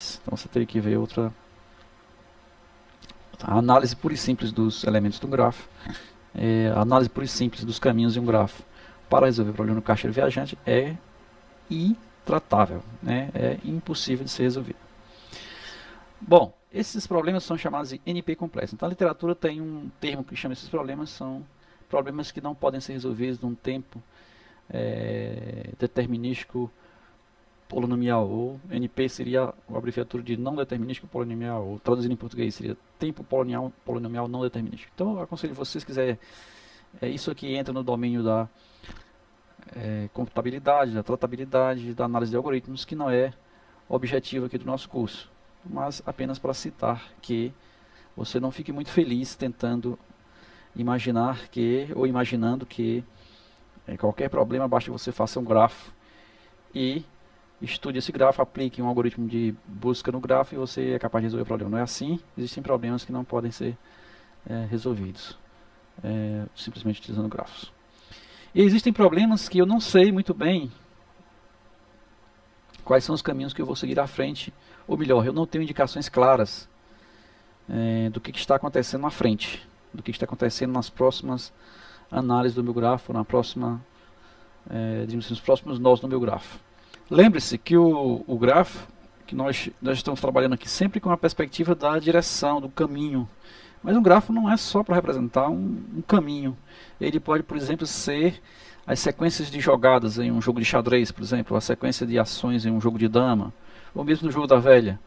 Então você teria que ver a análise pura e simples dos elementos do grafo, a análise pura e simples dos caminhos de um grafo para resolver o problema do caixeiro viajante é intratável, né? É impossível de ser resolvido. Bom, esses problemas são chamados de NP complexo. Então a literatura tem um termo que chama esses problemas, são problemas que não podem ser resolvidos num tempo determinístico polinomial, ou NP seria a abreviatura de não determinístico polinomial, ou traduzido em português seria tempo polinomial não determinístico. Então eu aconselho vocês, se quiser, isso aqui entra no domínio da computabilidade, da tratabilidade, da análise de algoritmos, que não é objetivo aqui do nosso curso, mas apenas para citar que você não fique muito feliz tentando imaginar que, ou imaginando que qualquer problema basta você faça um grafo e estude esse grafo, aplique um algoritmo de busca no grafo e você é capaz de resolver o problema. Não é assim, existem problemas que não podem ser resolvidos simplesmente utilizando grafos. E existem problemas que eu não sei muito bem quais são os caminhos que eu vou seguir à frente, ou melhor, eu não tenho indicações claras do que está acontecendo na frente, do que está acontecendo nas próximas análises do meu grafo, na próxima, nos próximos nós do meu grafo. Lembre-se que o grafo, que nós estamos trabalhando aqui sempre com a perspectiva da direção, do caminho. Mas um grafo não é só para representar um caminho. Ele pode, por exemplo, ser as sequências de jogadas em um jogo de xadrez, por exemplo, a sequência de ações em um jogo de dama, ou mesmo no jogo da velha.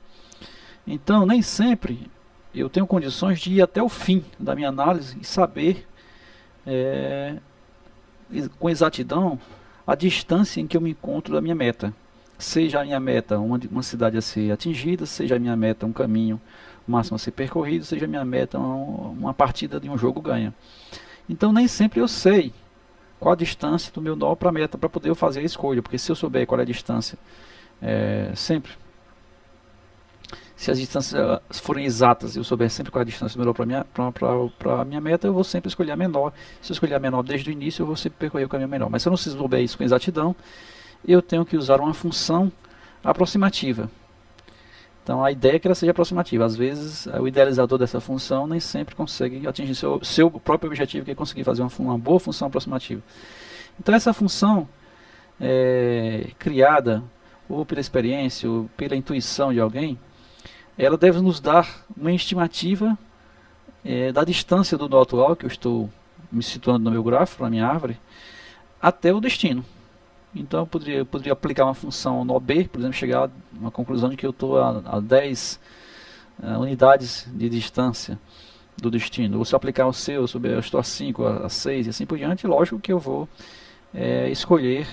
Então, nem sempre eu tenho condições de ir até o fim da minha análise e saber com exatidão a distância em que eu me encontro da minha meta. Seja a minha meta uma cidade a ser atingida, seja a minha meta um caminho máximo a ser percorrido, seja a minha meta uma partida de um jogo ganha. Então nem sempre eu sei qual a distância do meu nó para a meta para poder fazer a escolha, porque se eu souber qual é a distância, sempre, se as distâncias forem exatas e eu souber sempre qual é a distância do meu nó para a minha meta, eu vou sempre escolher a menor. Se eu escolher a menor desde o início, eu vou sempre percorrer o caminho menor. Mas se eu não souber isso com exatidão, eu tenho que usar uma função aproximativa. Então a ideia é que ela seja aproximativa. Às vezes o idealizador dessa função nem sempre consegue atingir seu próprio objetivo, que é conseguir fazer uma boa função aproximativa. Então essa função criada ou pela experiência ou pela intuição de alguém, ela deve nos dar uma estimativa da distância do nó atual, que eu estou me situando no meu gráfico, na minha árvore, até o destino. Então eu poderia aplicar uma função nó B, por exemplo, chegar a uma conclusão de que eu estou a 10 unidades de distância do destino. Ou se eu aplicar o C, eu estou a 5, a 6 e assim por diante, lógico que eu vou escolher,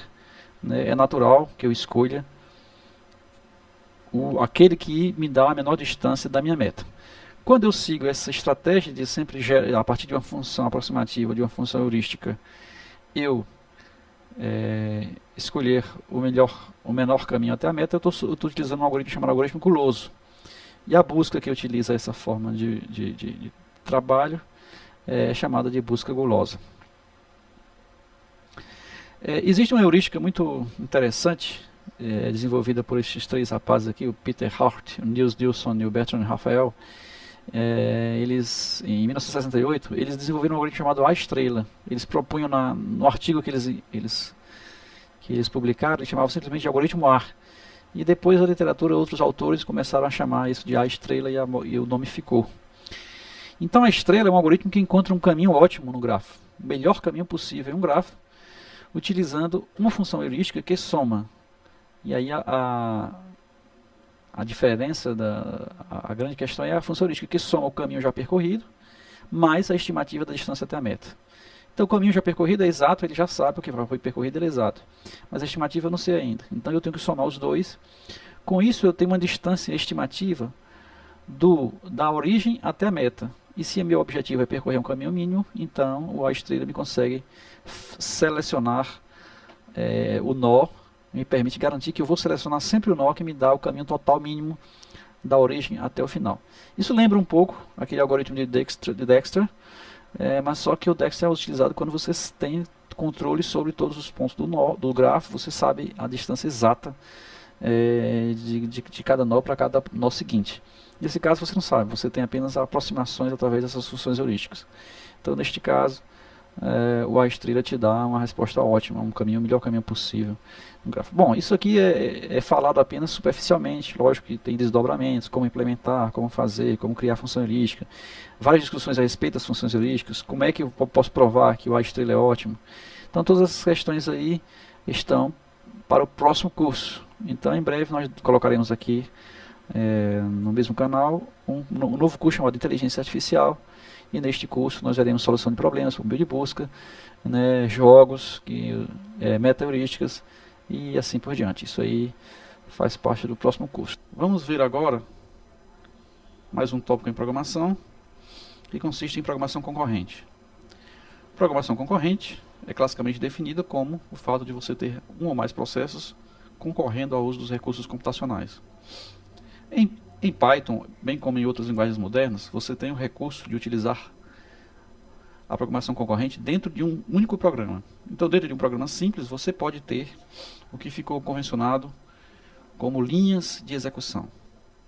né, é natural que eu escolha aquele que me dá a menor distância da minha meta. Quando eu sigo essa estratégia de sempre a partir de uma função aproximativa, de uma função heurística, eu escolher o menor caminho até a meta, eu estou utilizando um algoritmo chamado algoritmo guloso. E a busca que utiliza essa forma de trabalho é chamada de busca gulosa. Existe uma heurística muito interessante, desenvolvida por esses três rapazes aqui, o Peter Hart, o Niels Nilsson e o Bertrand Raphael. Eles, em 1968, eles desenvolveram um algoritmo chamado A estrela. Eles propunham no artigo que eles publicaram, eles chamavam simplesmente de algoritmo A. E depois a literatura, outros autores começaram a chamar isso de A estrela e o nome ficou. Então a estrela é um algoritmo que encontra um caminho ótimo no grafo, o melhor caminho possível em um grafo, utilizando uma função heurística que soma. E aí a diferença, a grande questão é a função heurística que soma o caminho já percorrido, mais a estimativa da distância até a meta. Então o caminho já percorrido é exato, ele já sabe o que foi percorrido, ele é exato. Mas a estimativa eu não sei ainda. Então eu tenho que somar os dois. Com isso eu tenho uma distância estimativa da origem até a meta. E se meu objetivo é percorrer um caminho mínimo, então o A estrela me consegue selecionar o nó, me permite garantir que eu vou selecionar sempre o nó que me dá o caminho total mínimo da origem até o final. Isso lembra um pouco aquele algoritmo de Dijkstra, mas só que o Dijkstra é utilizado quando você tem controle sobre todos os pontos do grafo, você sabe a distância exata de cada nó para cada nó seguinte. Nesse caso você não sabe, você tem apenas aproximações através dessas funções heurísticas. Então neste caso, o A-estrela te dá uma resposta ótima, um caminho, o melhor caminho possível. Bom, isso aqui é falado apenas superficialmente, lógico que tem desdobramentos, como implementar, como fazer, como criar função heurística, várias discussões a respeito das funções heurísticas, como é que eu posso provar que o A-estrela é ótimo. Então todas essas questões aí estão para o próximo curso. Então em breve nós colocaremos aqui no mesmo canal um novo curso chamado Inteligência Artificial, e neste curso nós veremos solução de problemas por meio de busca, né, jogos, meta-heurísticas e assim por diante. Isso aí faz parte do próximo curso. Vamos ver agora mais um tópico em programação, que consiste em programação concorrente. Programação concorrente é classicamente definida como o fato de você ter um ou mais processos concorrendo ao uso dos recursos computacionais. Em Python, bem como em outras linguagens modernas, você tem o recurso de utilizar a programação concorrente dentro de um único programa. Então, dentro de um programa simples, você pode ter o que ficou convencionado como linhas de execução.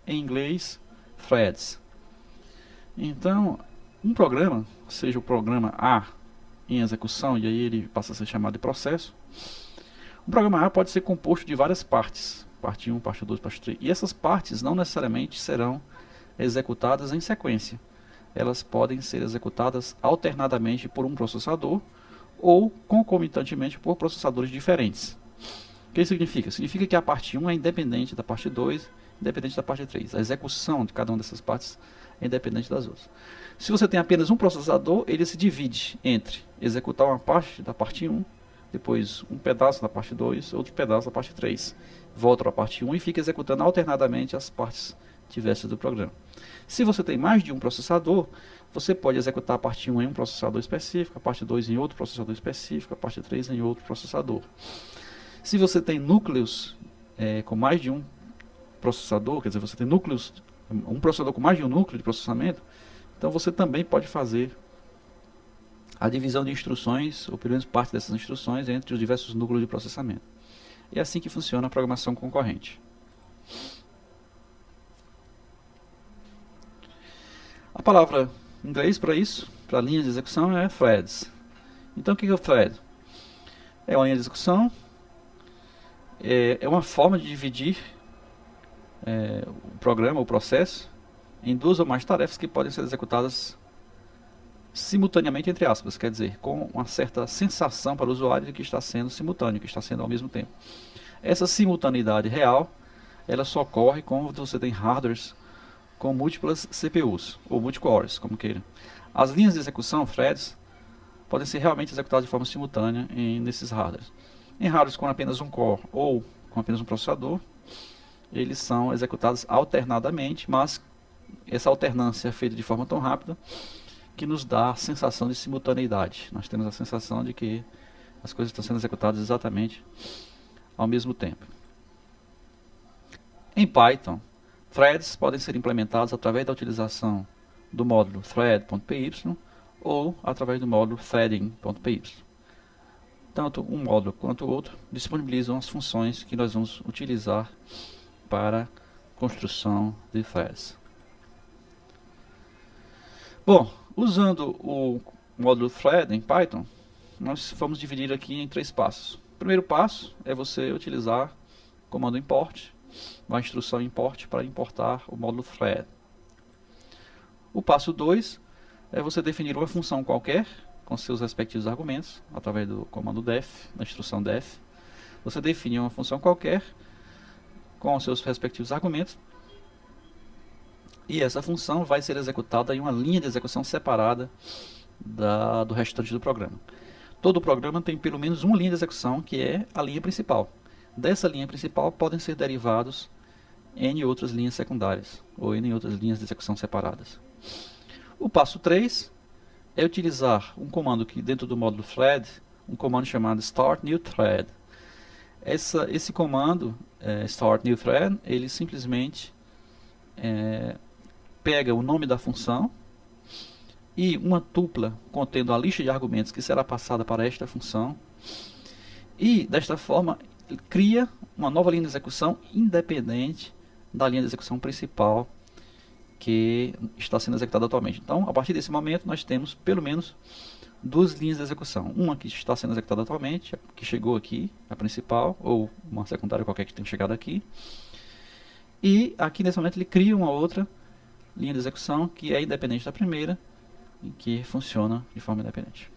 Em inglês, threads. Então, um programa, seja o programa A em execução, e aí ele passa a ser chamado de processo, o programa A pode ser composto de várias partes. Parte 1, parte 2, parte 3. E essas partes não necessariamente serão executadas em sequência. Elas podem ser executadas alternadamente por um processador ou concomitantemente por processadores diferentes. O que isso significa? Significa que a parte 1 é independente da parte 2, independente da parte 3. A execução de cada uma dessas partes é independente das outras. Se você tem apenas um processador, ele se divide entre executar uma parte da parte 1, depois um pedaço da parte 2, outro pedaço da parte 3. Volta para a parte 1 e fica executando alternadamente as partes diversas do programa. Se você tem mais de um processador, você pode executar a parte 1 em um processador específico, a parte 2 em outro processador específico, a parte 3 em outro processador. Se você tem núcleos com mais de um processador, quer dizer, você tem um processador com mais de um núcleo de processamento, então você também pode fazer a divisão de instruções, ou pelo menos parte dessas instruções, entre os diversos núcleos de processamento. É assim que funciona a programação concorrente. A palavra em inglês para isso, para linha de execução, é threads. Então o que é o thread? É uma linha de execução, é uma forma de dividir o programa, o processo, em duas ou mais tarefas que podem ser executadas simultaneamente, entre aspas, quer dizer, com uma certa sensação para o usuário de que está sendo simultâneo, que está sendo ao mesmo tempo. Essa simultaneidade real, ela só ocorre quando você tem hardwares com múltiplas CPUs, ou multicores, como queira. As linhas de execução, threads, podem ser realmente executadas de forma simultânea nesses hardwares. Em hardwares com apenas um core ou com apenas um processador, eles são executados alternadamente, mas essa alternância é feita de forma tão rápida que nos dá a sensação de simultaneidade. Nós temos a sensação de que as coisas estão sendo executadas exatamente ao mesmo tempo. Em Python, threads podem ser implementados através da utilização do módulo thread.py ou através do módulo threading.py. Tanto um módulo quanto o outro disponibilizam as funções que nós vamos utilizar para construção de threads. Bom, usando o módulo thread em Python, nós vamos dividir aqui em 3 passos. O primeiro passo é você utilizar o comando import, uma instrução import para importar o módulo thread. O passo 2 é você definir uma função qualquer com seus respectivos argumentos, através do comando def, da instrução def. Você define uma função qualquer com seus respectivos argumentos, e essa função vai ser executada em uma linha de execução separada do restante do programa. Todo programa tem pelo menos uma linha de execução, que é a linha principal. Dessa linha principal podem ser derivados N outras linhas secundárias, ou N outras linhas de execução separadas. O passo 3 é utilizar um comando que dentro do módulo thread, um comando chamado start new thread. Esse comando, start new thread, ele simplesmente pega o nome da função e uma tupla contendo a lista de argumentos que será passada para esta função, e desta forma ele cria uma nova linha de execução independente da linha de execução principal que está sendo executada atualmente. Então, a partir desse momento, nós temos pelo menos duas linhas de execução. Uma que está sendo executada atualmente, que chegou aqui, a principal, ou uma secundária qualquer que tenha chegado aqui. E aqui nesse momento ele cria uma outra linha de execução que é independente da primeira e que funciona de forma independente.